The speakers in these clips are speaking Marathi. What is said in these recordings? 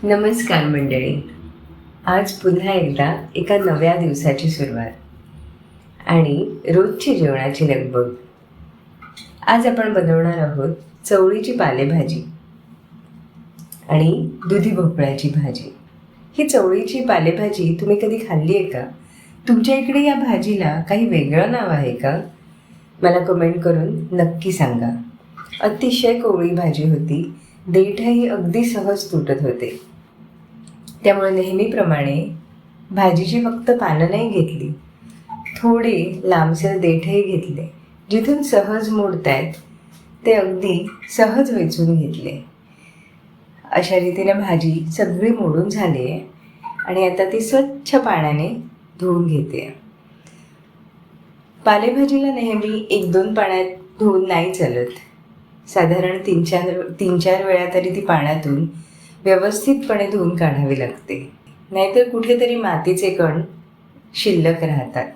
नमस्कार मंडळी. आज पुन्हा एकदा एका नव्या दिवसाची सुरुवात आणि रोजची जेवणाची लगबग. आज आपण बनवणार आहोत चवळीची पालेभाजी आणि दुधी भोपळ्याची भाजी. ही चवळीची पालेभाजी तुम्ही कधी खाल्ली आहे का? तुमच्या इकडे या भाजीला काही वेगळं नाव आहे का? मला कमेंट करून नक्की सांगा. अतिशय कोवळी भाजी होती. देठही अगदी सहज तुटत होते. त्यामुळे नेहमीप्रमाणे भाजीची फक्त पानं नाही घेतली, थोडे लांबसर देठही घेतले. जिथून सहज मोडतायत ते अगदी सहज वेचून घेतले. अशा रीतीने भाजी सगळी मोडून झाली आहे आणि आता ती स्वच्छ पाण्याने धुवून घेते. पालेभाजीला नेहमी 1-2 पाण्यात धुवून नाही चालत. साधारण 3-4 वेळा तरी ती पाण्यातून व्यवस्थितपणे धुवून काढावी लागते, नाहीतर कुठेतरी मातीचे कण शिल्लक राहतात.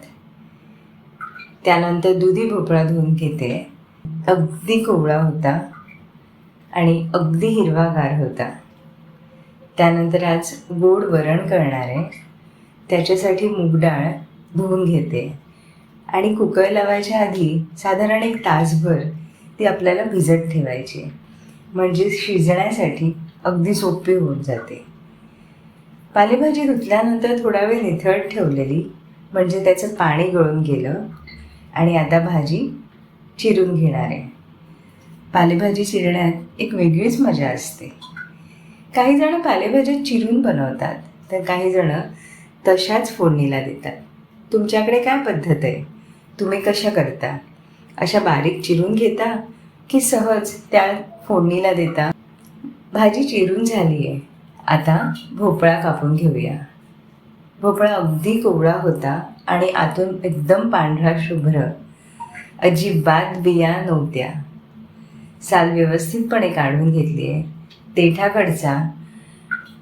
त्यानंतर दुधी भोपळा धुवून घेते. अगदी कोवळा होता आणि अगदी हिरवागार होता. त्यानंतर आज गोड वरण करणार आहे. त्याच्यासाठी मूग डाळ धुवून घेते आणि कुकर लावायच्या आधी साधारण 1 तासभर ती आपल्याला भिजत ठेवायची, म्हणजे शिजण्यासाठी अगदी सोपी होऊन जाते. पालेभाजी धुतल्यानंतर थोडा वेळ निथळत ठेवलेली, म्हणजे त्याचं पाणी गळून गेलं. आणि आता भाजी चिरून घेणार आहे. पालेभाजी चिरण्यात एक वेगळीच मजा असते. काही जण पालेभाज्या चिरून बनवतात, तर काही जण तशाच फोडणीला देतात. तुमच्याकडे काय पद्धत आहे? तुम्ही कशा करता? अशा बारीक चिरून घेता की सहज त्या फोडणीला देता? भाजी चिरून झाली आहे. आता भोपळा कापून घेऊया. भोपळा अगदी कोवळा होता आणि आतून एकदम पांढरा शुभ्र. अजिबात बिया नव्हत्या. साल व्यवस्थितपणे काढून घेतली आहे. देठाकडचा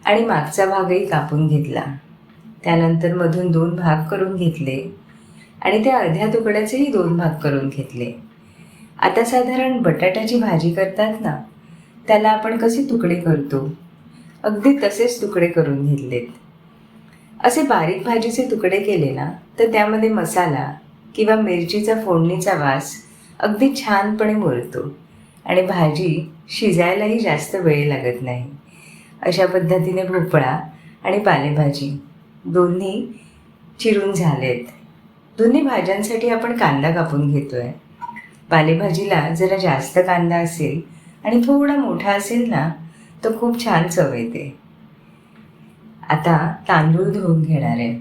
आणि मागचा भागही कापून घेतला. त्यानंतर मधून 2 भाग करून घेतले आणि त्या अर्ध्या तुकड्याचेही 2 भाग करून घेतले. आता साधारण बटाट्याची भाजी करतात ना, त्याला आपण कसे तुकडे करतो, अगदी तसेच तुकडे करून घेतलेत. असे बारीक भाजीचे तुकडे केले ना, तर त्यामध्ये मसाला किंवा मिरचीचा फोडणीचा वास अगदी छानपणे मुरतो आणि भाजी शिजायलाही जास्त वेळ लागत नाही. अशा पद्धतीने भोपळा आणि पालेभाजी दोन्ही चिरून झालेत. दोन्ही भाज्यांसाठी आपण कांदा कापून घेतो आहे. पालेभाजीला जरा जास्त कांदा असेल आणि थोडा मोठा असेल ना, तर खूप छान चव येते. आता तांदूळ धुवून घेणार आहे.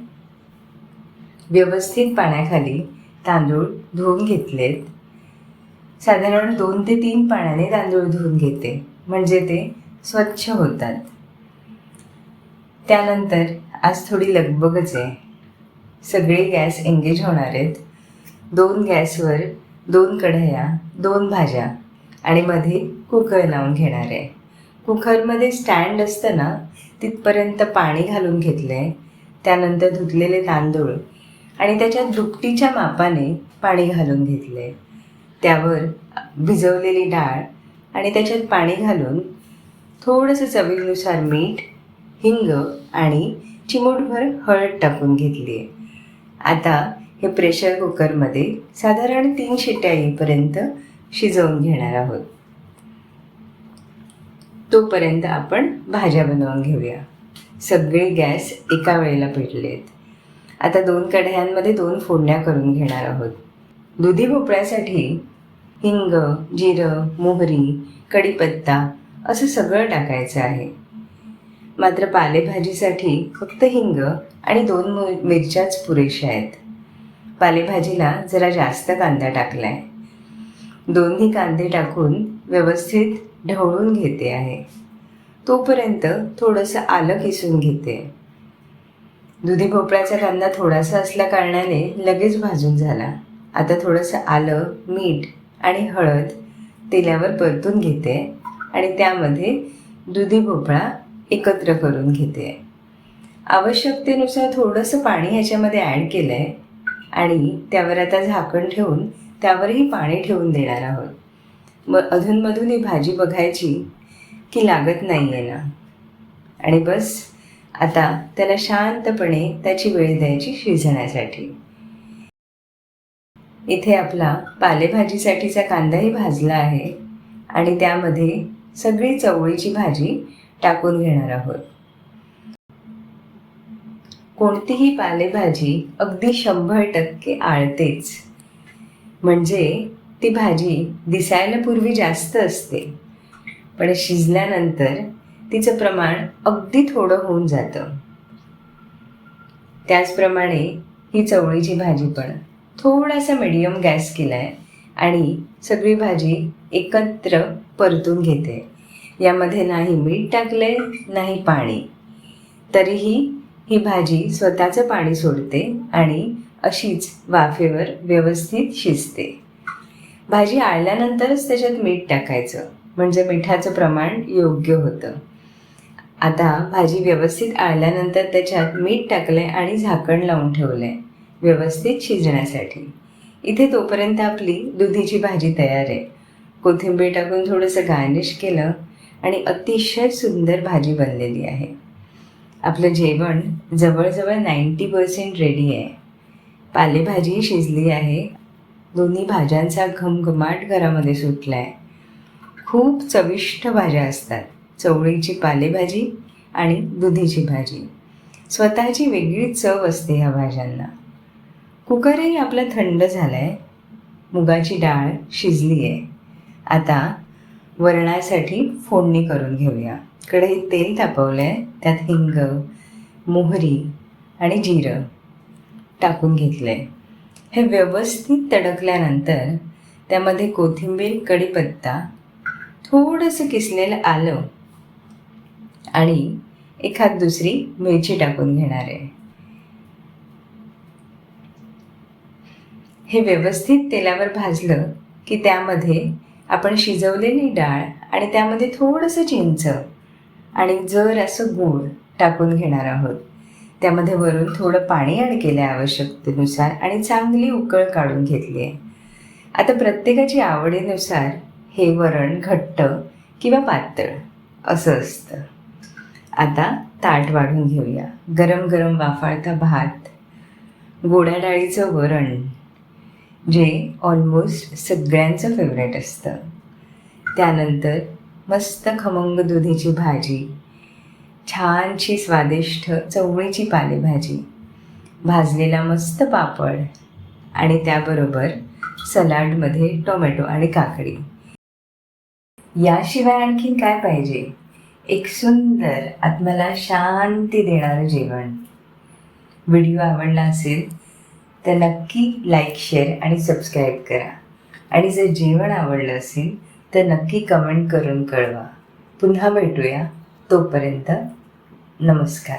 व्यवस्थित पाण्याखाली तांदूळ धुवून घेतलेत. साधारण 2 ते 3 पाण्याने तांदूळ धुवून घेते, म्हणजे ते स्वच्छ होतात. त्यानंतर आज थोडी लगबगच आहे. सगळे गॅस एंगेज होणार आहेत. 2 गॅसवर 2 कढया, 2 भाज्या आणि मध्ये कुकर लावून घेणार आहे. कुकरमध्ये स्टँड असतं ना, तिथपर्यंत पाणी घालून घेतलं आहे. त्यानंतर धुतलेले तांदूळ आणि त्याच्यात दुपटीच्या मापाने पाणी घालून घेतलं आहे. त्यावर भिजवलेली डाळ आणि त्याच्यात पाणी घालून थोडंसं चवीनुसार मीठ, हिंग आणि चिमूटभर हळद टाकून घेतली आहे. आता हे प्रेशर कुकरमध्ये साधारण 3 शिट्ट्या येईपर्यंत शिजवून घेणार आहोत. तोपर्यंत आपण भाज्या बनवून घेऊया. सगळे गॅस एका वेळेला पेटलेत. आता 2 कढयांमध्ये 2 फोडण्या करून घेणार आहोत. दुधी भोपळ्यासाठी हिंग, जिरं, मोहरी, कढीपत्ता असं सगळं टाकायचं आहे. मात्र पालेभाजीसाठी फक्त हिंग आणि 2 मिरच्याच पुरेशा आहेत. पालेभाजीला जरा जास्त कांदा टाकला आहे. दोन्ही कांदे टाकून व्यवस्थित ढवळून घेते आहे. तोपर्यंत थोडंसं आलं किसून घेते. दुधी भोपळ्याचा कांदा थोडासा असल्या कारणाने लगेच भाजून झाला. आता थोडंसं आलं, मीठ आणि हळद तेलावर परतून घेते आणि त्यामध्ये दुधी भोपळा एकत्र करून घेते. आवश्यकतेनुसार थोडंसं पाणी ह्याच्यामध्ये ॲड केलं आहे आणि त्यावर आता झाकण ठेवून त्यावरही पाणी ठेवून देणार आहोत. मग अधूनमधून ही भाजी बघायची की लागत नाही आहे ना. आणि बस आता त्याला शांतपणे त्याची वेळ द्यायची शिजण्यासाठी. इथे आपला पालेभाजीसाठीचा कांदाही भाजला आहे आणि त्यामध्ये सगळी चवळीची भाजी टाकून घेणार आहोत. कोणतीही पालेभाजी अगदी 100% आळतेच, म्हणजे ती भाजी दिसायला पूर्वी जास्त असते, पण शिजल्यानंतर तिचं प्रमाण अगदी थोडं होऊन जातं. त्याचप्रमाणे ही चवळीची भाजी पण थोडासा मीडियम गॅस केला आहे आणि सगळी भाजी एकत्र परतून घेते. यामध्ये नाही मीठ टाकले नाही पाणी, तरीही ही भाजी स्वतःचं पाणी सोडते आणि अशीच वाफेवर व्यवस्थित शिजते. भाजी आळल्यानंतरच त्याच्यात मीठ टाकायचं, म्हणजे मिठाचं प्रमाण योग्य होतं. आता भाजी व्यवस्थित आळल्यानंतर त्याच्यात मीठ टाकलंय आणि झाकण लावून ठेवलंय व्यवस्थित शिजण्यासाठी. इथे तोपर्यंत आपली दुधीची भाजी तयार आहे. कोथिंबीर टाकून थोडंसं गार्निश केलं आणि अतिशय सुंदर भाजी बनलेली आहे. आपलं जेवण जवळजवळ 90% रेडी आहे. पालेभाजी शिजली आहे. दोन्ही भाज्यांचा घमघमाट घरामध्ये सुटला आहे. खूप चविष्ट भाज्या असतात, चवळीची पालेभाजी आणि दुधीची भाजी. स्वतःची वेगळी चव असते ह्या भाज्यांना. कुकरही आपला थंड झाला आहे. मुगाची डाळ शिजली आहे. आता वरणासाठी फोडणी करून घेऊया. कढईत तेल तापवलं आहे. त्यात हिंग, मोहरी आणि जिरं टाकून घेतलं आहे. हे व्यवस्थित तडकल्यानंतर त्यामध्ये कोथिंबीर, कढीपत्ता, थोडंसं किसलेलं आलं आणि एखाद दुसरी मिरची टाकून घेणार आहे. हे व्यवस्थित तेलावर भाजलं की त्यामध्ये आपण शिजवलेली डाळ आणि त्यामध्ये थोडंसं चिंच आणि जर असं गूळ टाकून घेणार आहोत. त्यामध्ये वरून थोडं पाणी ॲड केलं आहे आवश्यकतेनुसार आणि चांगली उकळ काढून घेतली आहे. आता प्रत्येकाची आवडीनुसार हे वरण घट्ट किंवा पातळ असं असतं. आता ताट वाढून घेऊया. गरम गरम वाफाळता भात, गोड्या डाळीचं वरण जे ऑलमोस्ट सगळ्यांचं फेवरेट असतं. त्यानंतर मस्त खमंग दुधीची भाजी, छानशी स्वादिष्ट चवळीची पालेभाजी, भाजलेला मस्त पापड आणि त्याबरोबर सलाडमध्ये टोमॅटो आणि काकडी. याशिवाय आणखीन काय पाहिजे? एक सुंदर आत्म्याला शांती देणारं जेवण. व्हिडिओ आवडला असेल तर नक्की लाईक, शेअर आणि सबस्क्राईब करा. आणि जर जेवण आवडलं असेल तर नक्की कमेंट करून कळवा. पुन्हा भेटूया. तोपर्यंत नमस्कार.